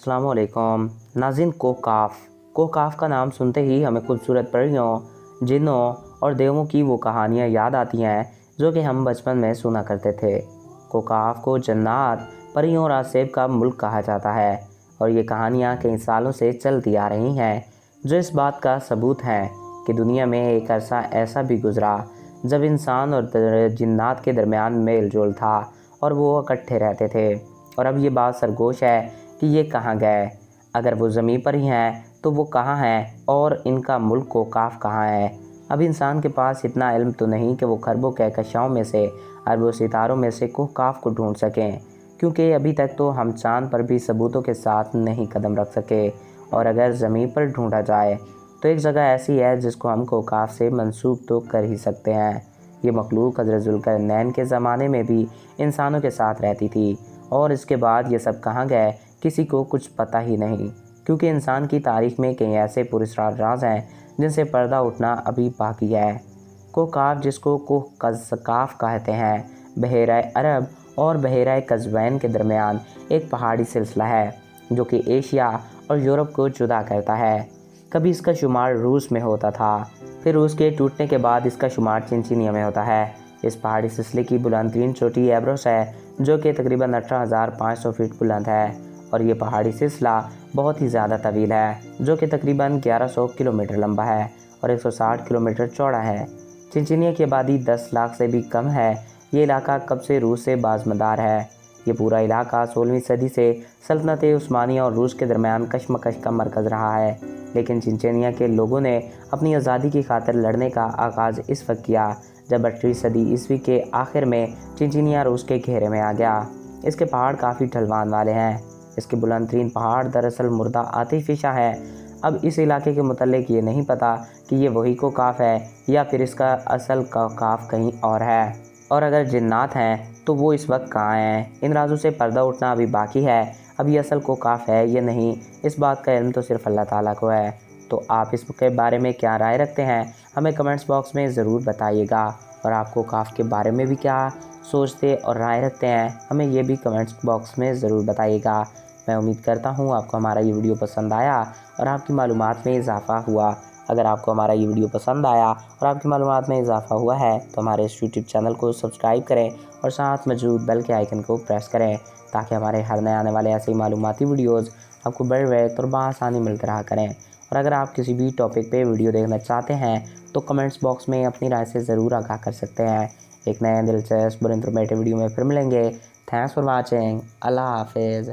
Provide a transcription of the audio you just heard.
अस्सलाम वालेकुम नाज़रीन। कोकाफ का नाम सुनते ही हमें खूबसूरत परियों, जिन्नों और देवों की वो कहानियाँ याद आती हैं जो कि हम बचपन में सुना करते थे। कोकाफ को जन्नत, परियों और आसेब का मुल्क कहा जाता है और ये कहानियाँ कई सालों से चलती आ रही हैं, जो इस बात का सबूत है कि दुनिया में एक अरसा ऐसा भी गुजरा जब इंसान और जिन्नात के दरमियान मेल जोल था और वो इकट्ठे रहते थे। और अब ये बात सरगोश है कि ये कहाँ गए। अगर वो ज़मीन पर ही हैं तो वो कहाँ हैं और इनका मुल्क कोकाफ कहाँ है। अब इंसान के पास इतना इल्म तो नहीं कि वो खरबों कहकशाओं में से, अरबों सितारों में से कोकाफ को ढूंढ सकें, क्योंकि अभी तक तो हम चाँद पर भी सबूतों के साथ नहीं कदम रख सके। और अगर ज़मीन पर ढूंढा जाए तो एक जगह ऐसी है जिसको हम कोकाफ से मंसूब तो कर ही सकते हैं। ये मखलूक हज़रत ज़ुल्करनैन के ज़माने में भी इंसानों के साथ रहती थी और इसके बाद ये सब कहाँ गए किसी को कुछ पता ही नहीं, क्योंकि इंसान की तारीख में कई ऐसे पुरस्कार राज हैं जिनसे पर्दा उठना अभी बाकी है। कोकाफ, जिसको कोहकाफ कहते हैं, बहरा अरब और बहरा कज़वैन के दरमियान एक पहाड़ी सिलसिला है जो कि एशिया और यूरोप को जुदा करता है। कभी इसका शुमार रूस में होता था, फिर रूस के टूटने के बाद इसका शुमार चिनचिनिया में होता है। इस पहाड़ी सिलसिले की बुलंदतरीन चोटी एवरेस्ट है जो कि तकरीबन 18,500 फीट बुलंद है और ये पहाड़ी सिलसिला बहुत ही ज़्यादा तवील है जो कि तकरीबन 1100 किलोमीटर लंबा है और 160 किलोमीटर चौड़ा है। चिनचिनिया की आबादी 10 लाख से भी कम है। ये इलाका कब से रूस से बाज़मदार है। ये पूरा इलाका 16वीं सदी से सल्तनत उस्मानिया और रूस के दरमियान कशमकश का मरकज़ रहा है, लेकिन चिनचिनिया के लोगों ने अपनी आज़ादी की खातिर लड़ने का आगाज़ इस वक्त किया जब 8वीं सदी ईस्वी के आखिर में चिनचिनिया रूस के घेरे में आ गया। इसके पहाड़ काफ़ी ढलवान वाले हैं। इसके बुलंदतरीन पहाड़ दरअसल मुर्दा आतिफिशा है। अब इस इलाके के मुतल्लिक ये नहीं पता कि ये वही कोकाफ है या फिर इसका असल कोकाफ कहीं और है, और अगर जिन्नात हैं तो वो इस वक्त कहाँ हैं। इन राजों से पर्दा उठना अभी बाकी है। अब ये असल कोकाफ है या नहीं, इस बात का इल्म तो सिर्फ अल्लाह ताला को है। तो आप इसके बारे में क्या राय रखते हैं, हमें कमेंट्स बॉक्स में ज़रूर बताइएगा। और आप कोकाफ के बारे में भी क्या सोचते और राय रखते हैं, हमें ये भी कमेंट्स बॉक्स में ज़रूर बताइएगा। मैं उम्मीद करता हूँ आपको हमारा ये वीडियो पसंद आया और आपकी मालूमात में इजाफ़ा हुआ। अगर आपको हमारा ये वीडियो पसंद आया और आपकी मालूमात में इजाफ़ा हुआ है तो हमारे इस यूट्यूब चैनल को सब्सक्राइब करें और साथ मौजूद बेल के आइकन को प्रेस करें ताकि हमारे हर नए आने वाले ऐसे ही मालूमाती वीडियोज़ आपको बड़े वक्त और बआसानी मिलकर रहा करें। और अगर आप किसी भी टॉपिक पे वीडियो देखना चाहते हैं तो कमेंट्स बॉक्स में अपनी राय से ज़रूर आगाह कर सकते हैं। एक नए दिलचस्प और इंफॉर्मेटिव वीडियो में फिर मिलेंगे। Thanks for watching. अल्लाह हाफिज़।